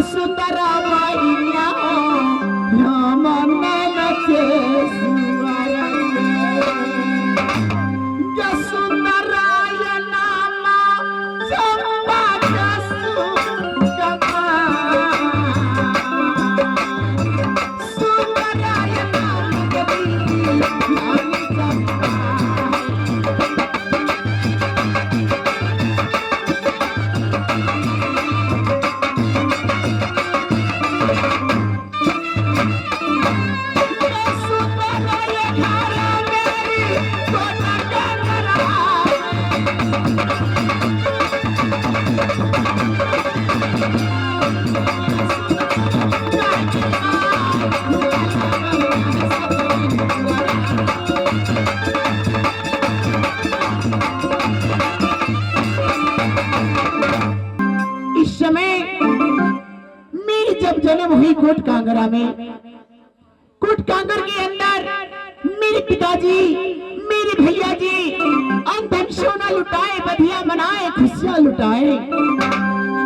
सुंदरा मैया राम नाम के जन्म हुई कोट कांगरा में। कोट कांगर के अंदर मेरे पिताजी मेरे भैया जी अंधन सोना लुटाए, बधिया मनाए, खुशियां लुटाए,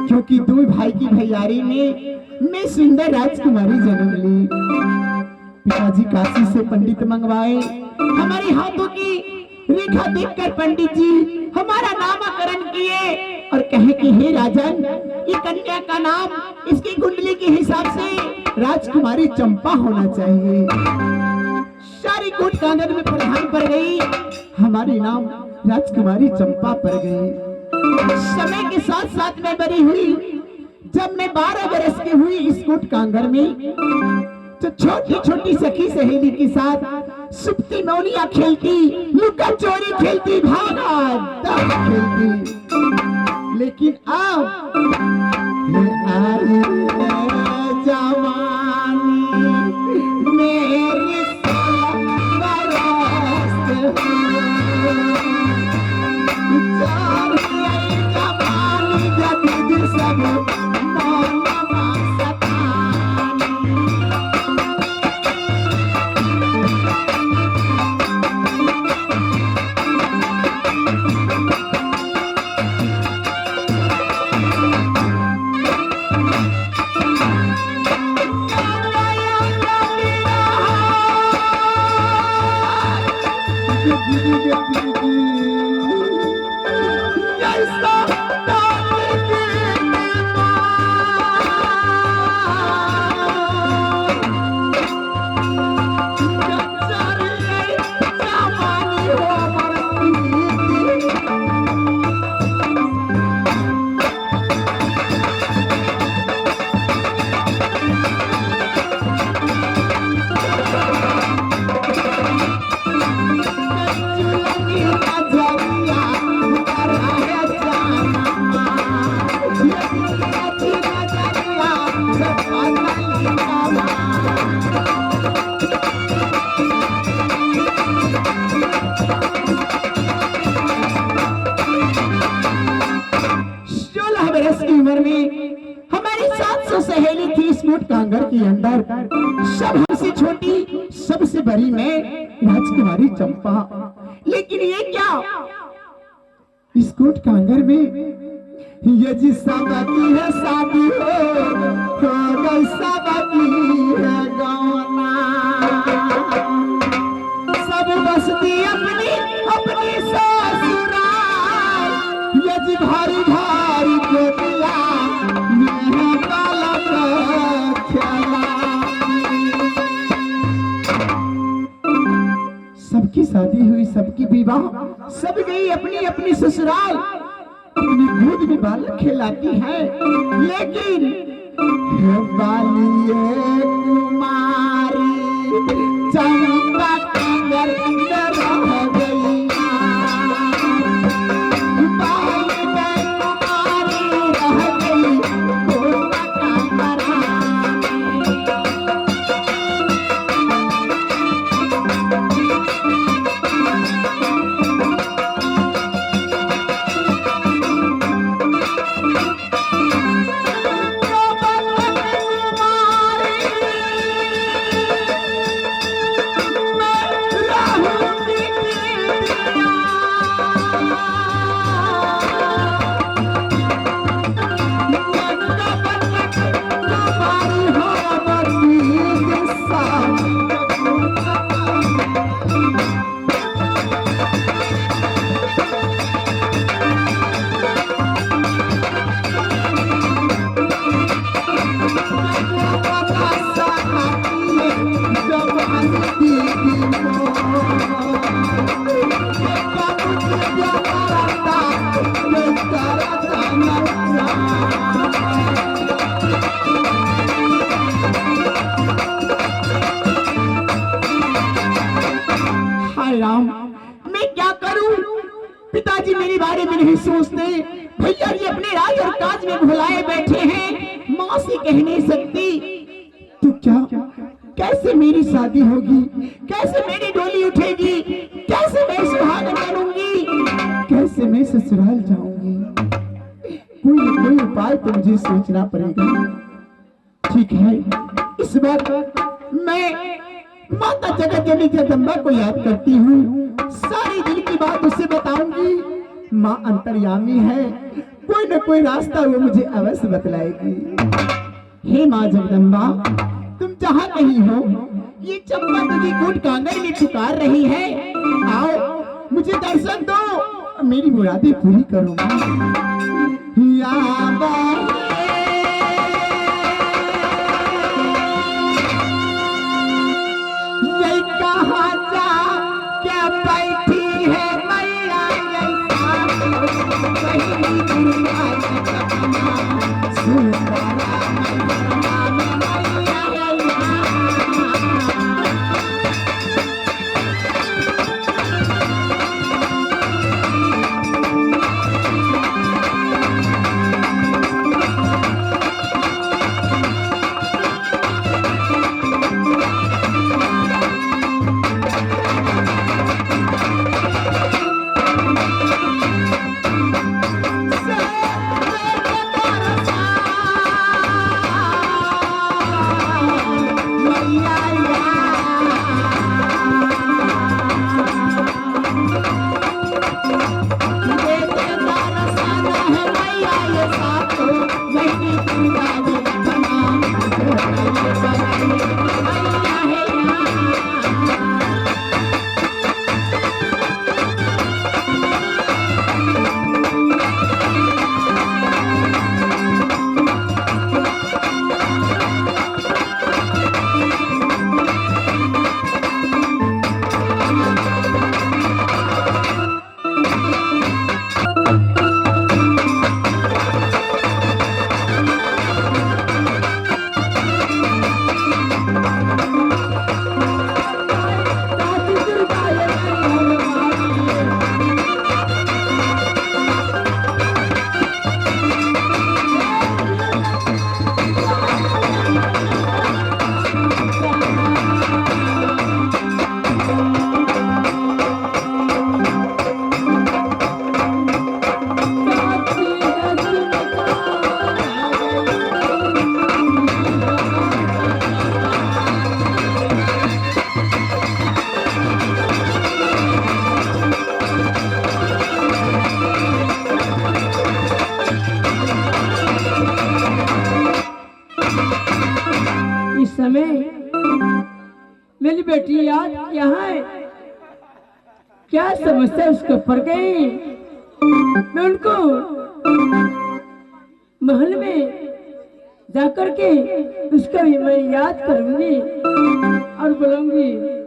क्योंकि दो भाई की भैयारी में मैं सुंदर राजकुमारी जन्म ली। पिताजी काशी से पंडित मंगवाए, हमारे हाथों की रेखा देखकर पंडित जी हमारा नामकरण किए और कहे कि हे राजन, ये कन्या का नाम इसकी कुंडली के हिसाब से राजकुमारी चंपा होना चाहिए। सारी कोट कांगड़ में प्रधान पड़ गई, हमारी नाम राजकुमारी चंपा पड़ गई। समय के साथ साथ मैं बड़ी हुई। जब मैं 12 बरस की हुई इस कोट कांगड़ में, तो छोटी छोटी सखी सहेली के साथ सुप्ती मौलिया खेलती, लुका चोरी खेलती, भागा खेलती। लेकिन अब जवानी मेरी जवानी जब सब सहेली थी इस कोट कांगड़ के अंदर। सब हमसे छोटी, सबसे बड़ी मैं राजकुमारी चंपा। लेकिन ये क्या, इस कोट कांगड़ में ये जी सादा की है शादी हो गई, सादा की है गौना। सब बसती अपनी अपनी ससुराल, ये जी भारी भारी कोटिया सबकी शादी हुई, सबकी विवाह, सब गई अपनी अपनी ससुराल, अपनी गोद में बालक खिलाती है। लेकिन कुमारी चंपा कांगड़ रह गई। कह नहीं सकती तो क्या कैसे मेरी शादी होगी, कैसे मेरी डोली उठेगी, कैसे मैं सुहागन बनूंगी, कैसे मैं ससुराल जाऊंगी। कोई न कोई उपाय तो मुझे सोचना पड़ेगा। ठीक है, इस बार मैं माता जगत जननी जगदम्बा को याद करती हूँ, सारी दिल की बात उसे बताऊंगी। माँ अंतर्यामी है, कोई न कोई रास्ता वो मुझे अवश्य बतलाएगी। हे माँ जगदम्बा, तुम जहाँ कहीं हो, ये चंपा तुझे कूट कांगर में पुकार रही है। आओ मुझे दर्शन दो, मेरी मुरादें पूरी करो। कहाँ जा क्या बैठी है मैया, मेरी बेटी याद यहाँ है, क्या समस्या उसको पड़ गई। मैं उनको महल में जाकर के उसका भी मैं याद करूंगी और बोलूंगी।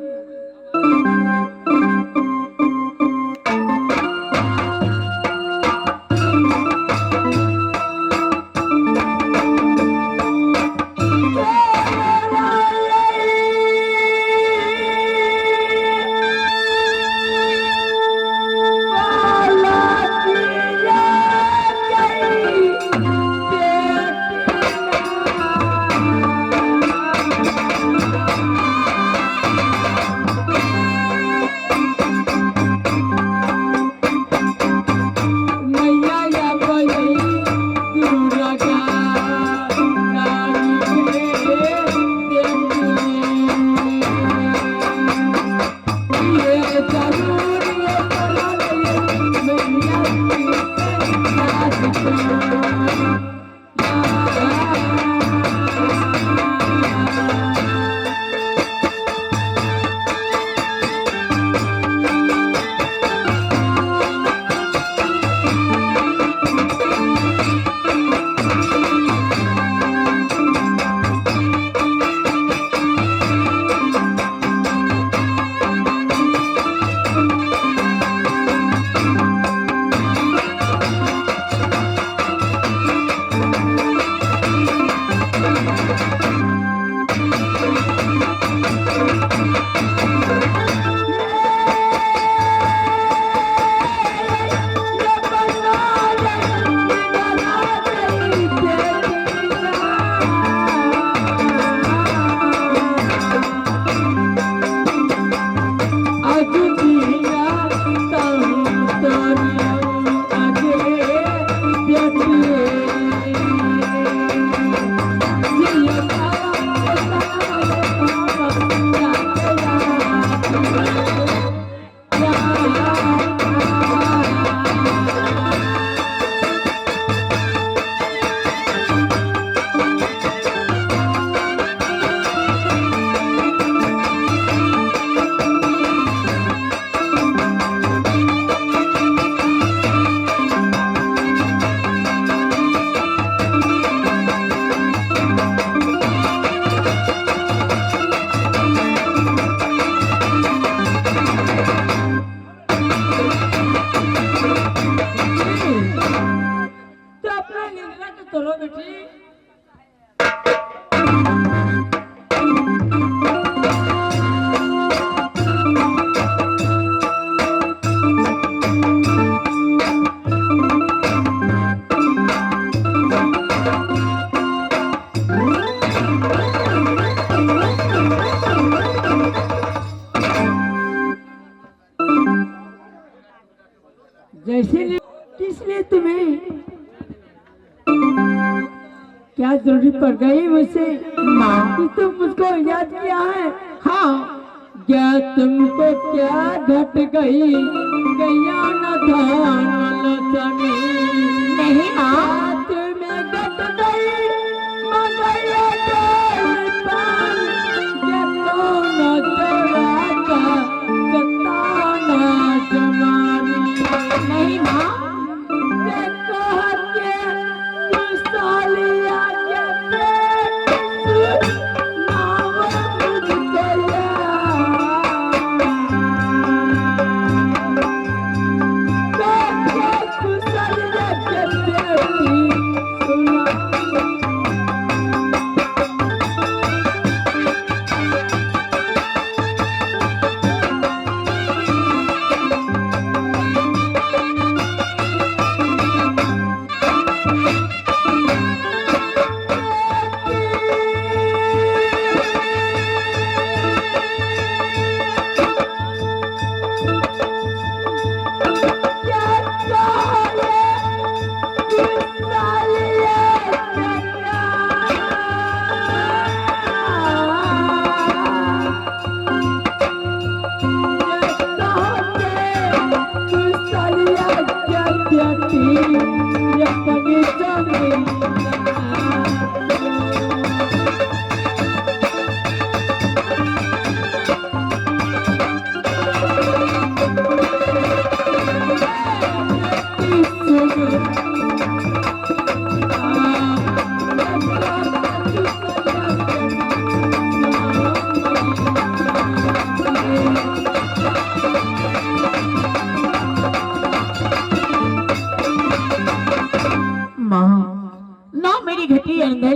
पड़ गई मुझसे माँ कि तुम मुझको याद किया है। हाँ क्या तुमको क्या घट गई गैया न धान नहीं माँ तुम्हें घट गई मगैया के पान के कौन चढ़ाता जताना जमानी। नहीं माँ के कह के सालिया के पेट नाव मुझको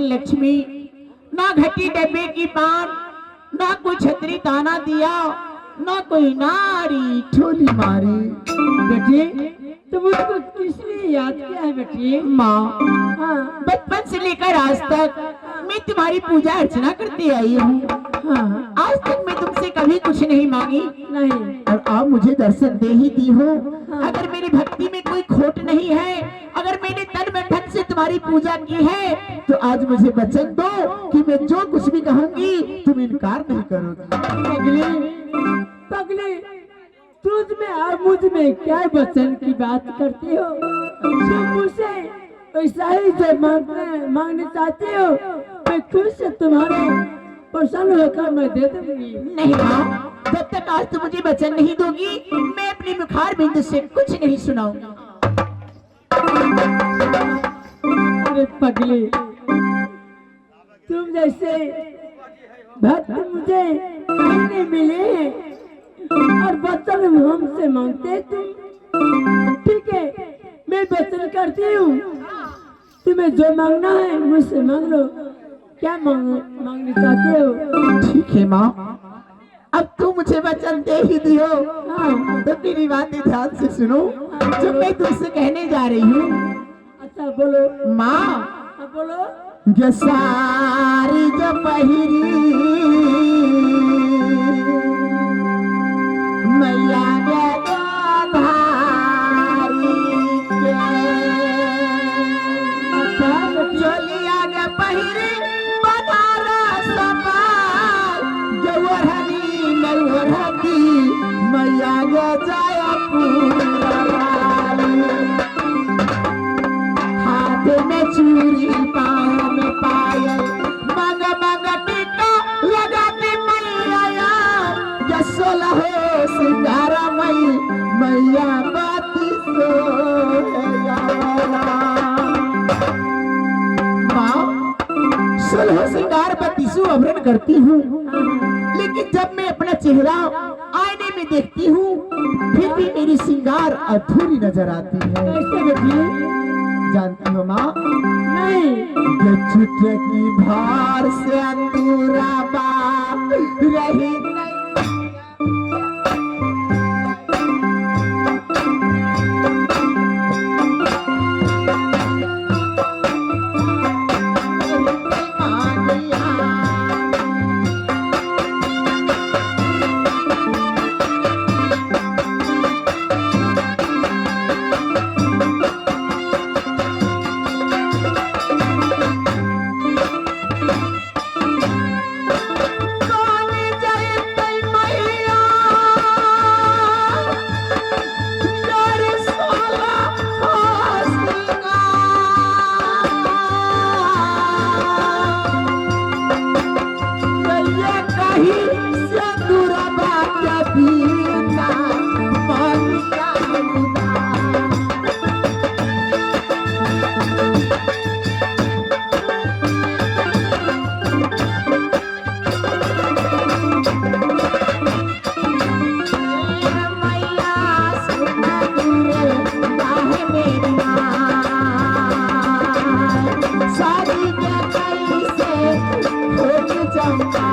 लक्ष्मी ना घटी डब्बे की पान ना कोई छतरी ताना दिया ना कोई नारी ठोली मारी। बेटी तुम उसको किस लिए याद किया है बेटी? माँ हाँ बचपन से लेकर आज तक मैं तुम्हारी पूजा अर्चना करती आई हूँ। हाँ आज तक मैं तुमसे कभी कुछ नहीं मांगी नहीं। और आप मुझे दर्शन दे ही दी हो। अगर मेरी भक्ति में कोई खोट नहीं है, अगर मैंने तन में धन से तुम्हारी पूजा की है तो आज मुझे वचन दो कि मैं जो कुछ भी कहूंगी तुम इनकार नहीं करोगी। पगली पगली तुझ में और मुझ में क्या वचन की बात करती हो? तुम मुझसे ऐसा ही जो मांगने चाहती हो मैं खुद से तुम्हारे प्रसन्न होकर मैं दे दूंगी। नहीं माँ, जब तक आज तुम मुझे वचन नहीं दोगी मैं अपनी मुखार बिंदु से कुछ नहीं सुनाऊंगा। अरे पगली तुम जैसे भक्त मुझे नहीं मिले और वचन हमसे मांगते तुम। ठीक है मैं वचन करती हूँ, तुम्हें जो मांगना है मुझसे मांग लो। क्या मांगना चाहते हो? ठीक है माँ, अब तू मुझे वचन दे ही दियो। हाँ तो मेरी बातें ध्यान से सुनो जो मैं तुमसे कहने जा रही हूँ। अच्छा बोलो माँ हाँ बोलो। जो सारी जो पहिरी मैया ग-3 के चलिया ग पहिरी बनारस पार जवहरी नवहरी मैया ग जयपुर हाथ में चूड़ी पाँव में पायल मग मग टीका लगाती मैया जो 16 सिंगार मई मैया बाती माँ 16 सिंगार बत्तीसों आवरण करती हूँ, लेकिन जब मैं अपना चेहरा आईने में देखती हूँ फिर भी मेरी सिंगार अधूरी नजर आती है। कैसे बेटी? जानती हो माँ? नहीं। ये चुटकी भार से अधूरा बात रही नहीं। वही सिंदूरा बाजा बीना मन का उदास। मैया सुना दूर बाहे मेरी माँ, शादी के कैसे हो चंपा।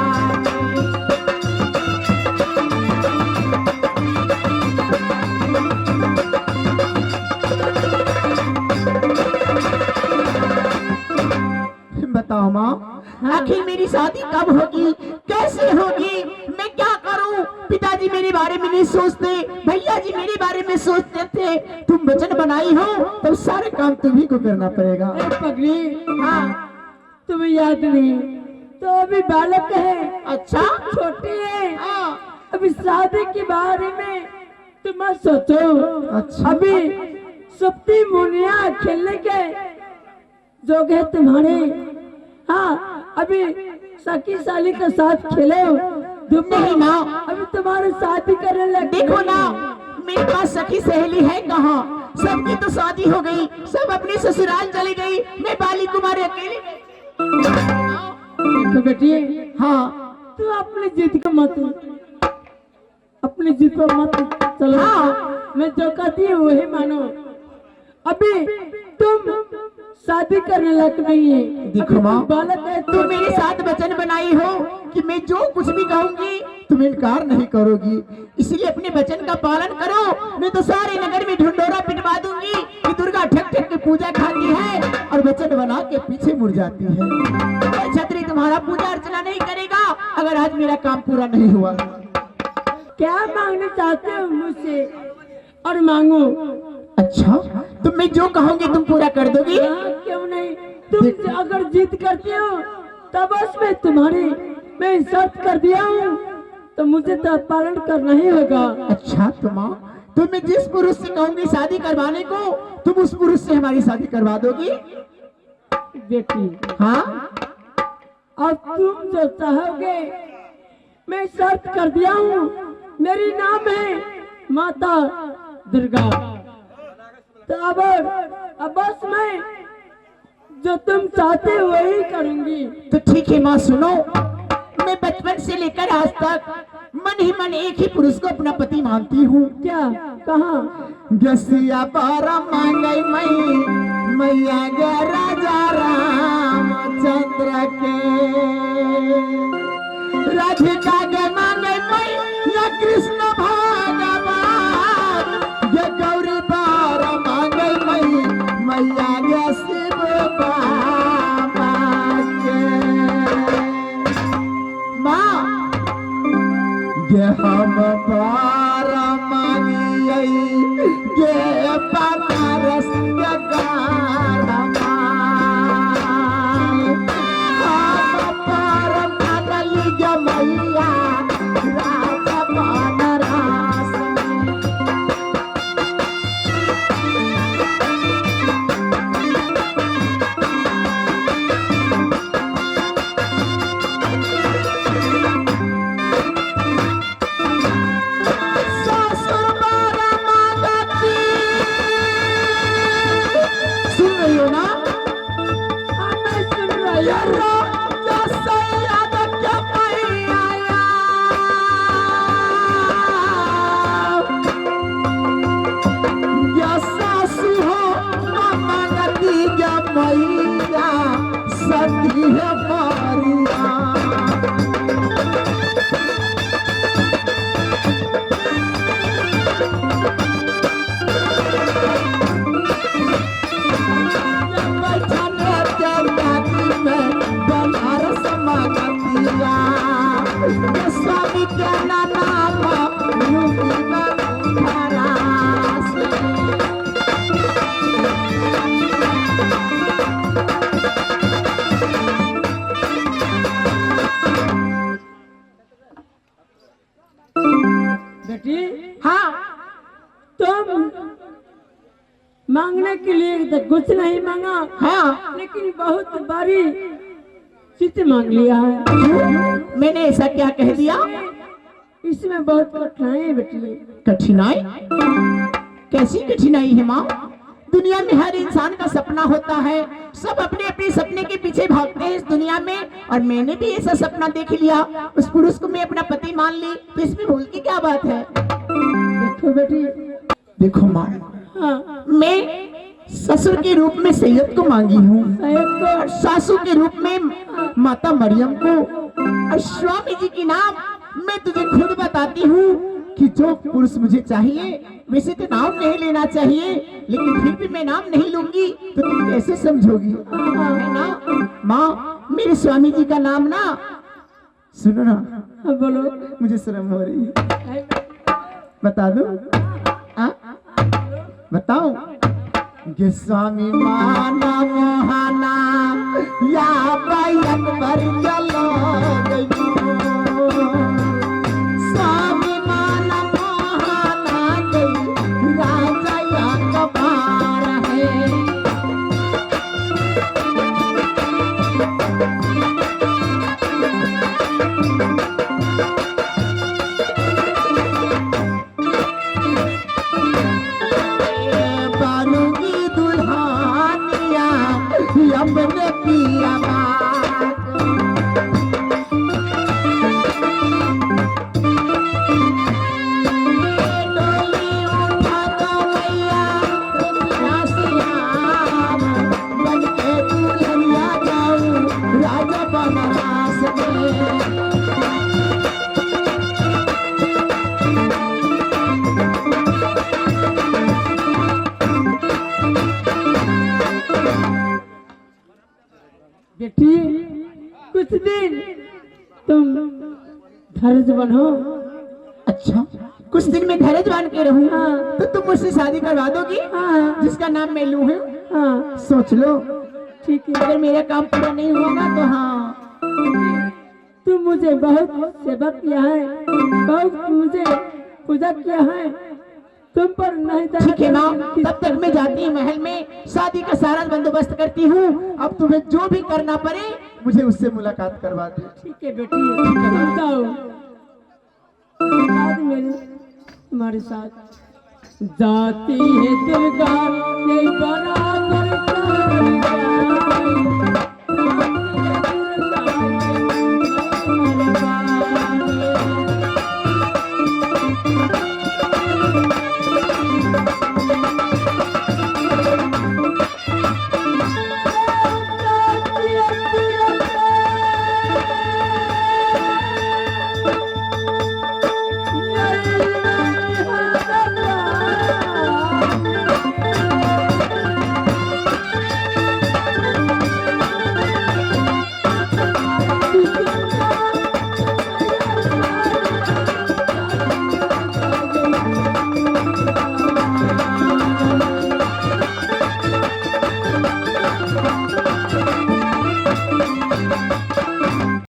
बताओ माँ, आखिर मेरी शादी कब होगी, कैसे होगी, मैं क्या करूं? पिताजी मेरे बारे में नहीं सोचते, भैया जी मेरे बारे में सोचते थे। तुम वचन बनाई हो तो सारे काम तुम्ही को करना पड़ेगा। पगली, हाँ तुम्हें याद नहीं तो अभी बालक है। अच्छा, छोटी है। हाँ। अभी शादी के बारे में तुम मत सोचो। अच्छा। अभी सप्ती मुनिया खेलने के जोग है तुम्हारे। हाँ अभी सखी साली के साथ खेलो। नहीं ना, अभी तुम्हारे शादी करने लगे। देखो ना, मेरे पास सखी सहेली है कहाँ? सबकी तो शादी हो गई, सब अपने ससुराल चली गई, मैं बाली कुमारी अकेले। देखो बेटी, हाँ तू अपनी जिद को मत, अपनी जिद पर मत चलो। हाँ। मैं जो कहती हूँ वही मानो। अभी तुम शादी करने लायक नहीं है। देखो माँ, बालक है। तुम मेरे साथ वचन बनाई हो कि मैं जो कुछ भी कहूंगी तुम इनकार नहीं करोगी, इसलिए अपने वचन का पालन करो, नहीं तो सारे नगर में ढिंडोरा पिटवा दूंगी कि दुर्गा ठक ठक के पूजा खाती है और वचन बना के पीछे मुड़ जाती है। कोई छतरी तुम्हारा पूजा अर्चना नहीं करेगा अगर आज मेरा काम पूरा नहीं हुआ। क्या मांगना चाहते हो मुझसे और मांगो। अच्छा, तुम मैं जो कहूंगी तुम पूरा कर दोगी? क्यों नहीं, तुम अगर जिद करती हो तब बस मैं तुम्हारी मैं शर्त कर दिया हूँ तो मुझे तो पालन करना ही होगा। अच्छा तुम मैं जिस पुरुष से कहूंगी शादी करवाने को तुम उस पुरुष से हमारी शादी करवा दोगी? बेटी, हाँ, अब तुम जो चाहोगे मैं शर्त कर दिया हूँ। मेरी नाम है माता दुर्गा। तो अब बस मैं जो तुम चाहते हो वही करूंगी। तो ठीक है माँ, सुनो, मैं बचपन से लेकर आज तक मन ही मन एक ही पुरुष को अपना पति मानती हूँ। क्या? कहाँ? गसिया पारा मांगे मैया गे राजा रामचंद्र के, राधिका गे मांगे मैया कृष्ण भगवान, ये गौरी पारा मांगे मैया गे शिव बाबा के। माँ गे हम पारा मांगिए गे बनारस के गाना, हम पारा मांगली गे मैया राजा बनारस। स्वामी के नाम बेटी, हाँ, तुम मांगने के लिए तो कुछ नहीं मांगा, हाँ, लेकिन बहुत बड़ी चित मांग लिया है। मैंने ऐसा क्या कह दिया? इसमें बहुत कठिनाई है बेटी। कठिनाई? कैसी कठिनाई है माँ? दुनिया में हर इंसान का सपना होता है, सब अपने अपने सपने के पीछे भागते हैं इस दुनिया में, और मैंने भी ऐसा सपना देख लिया, उस पुरुष को मैं अपना पति मान ली, तो इसमें भूल की क्या बात है? देखो बेटी, देखो माँ, हाँ, मैं ससुर के रूप में सैयद को मांगी हूँ, सैयद को, और सासू के रूप में माता मरियम को, और स्वामी जी की नाम मैं तुझे खुद बताती हूँ कि जो पुरुष मुझे चाहिए, वैसे तो नाम नहीं लेना चाहिए, लेकिन फिर भी मैं नाम नहीं लूंगी तो तुम कैसे समझोगी? है ना माँ? मेरे स्वामी जी का नाम ना, सुनो ना, बोलो, मुझे शर्म हो रही है, बता दो, बताओ। कि स्वामी माना मोहाना या अकबर चलो गयो, स्वामी माना मोहाना गई राजा या कबार है। अपने पिया डोली उठा दो मैया बन के दुल्हनिया जाऊं राजा बनारस में। बेटी, कुछ दिन तुम धैर्य बनो। अच्छा, कुछ दिन में धैर्य बन के रहूं? हाँ। तो तुम मुझसे शादी करवा दोगी? हाँ, जिसका नाम मैं लूं हूं? हाँ, सोच लो, ठीक है। अगर मेरा काम पूरा नहीं होगा तो हाँ। तुम मुझे बहुत सेवा किया है, बहुत मुझे पूजा किया है, तुम पर नहीं दया ठीक है ना, करती। तब तक मैं जाती हूँ महल में, शादी का सारा बंदोबस्त करती हूँ। अब तुम्हें जो भी करना पड़े मुझे उससे मुलाकात करवा दो। ठीक है बेटी, जाओ, बाद में तुम्हारे साथ जाती है दुर्गा ये बराबर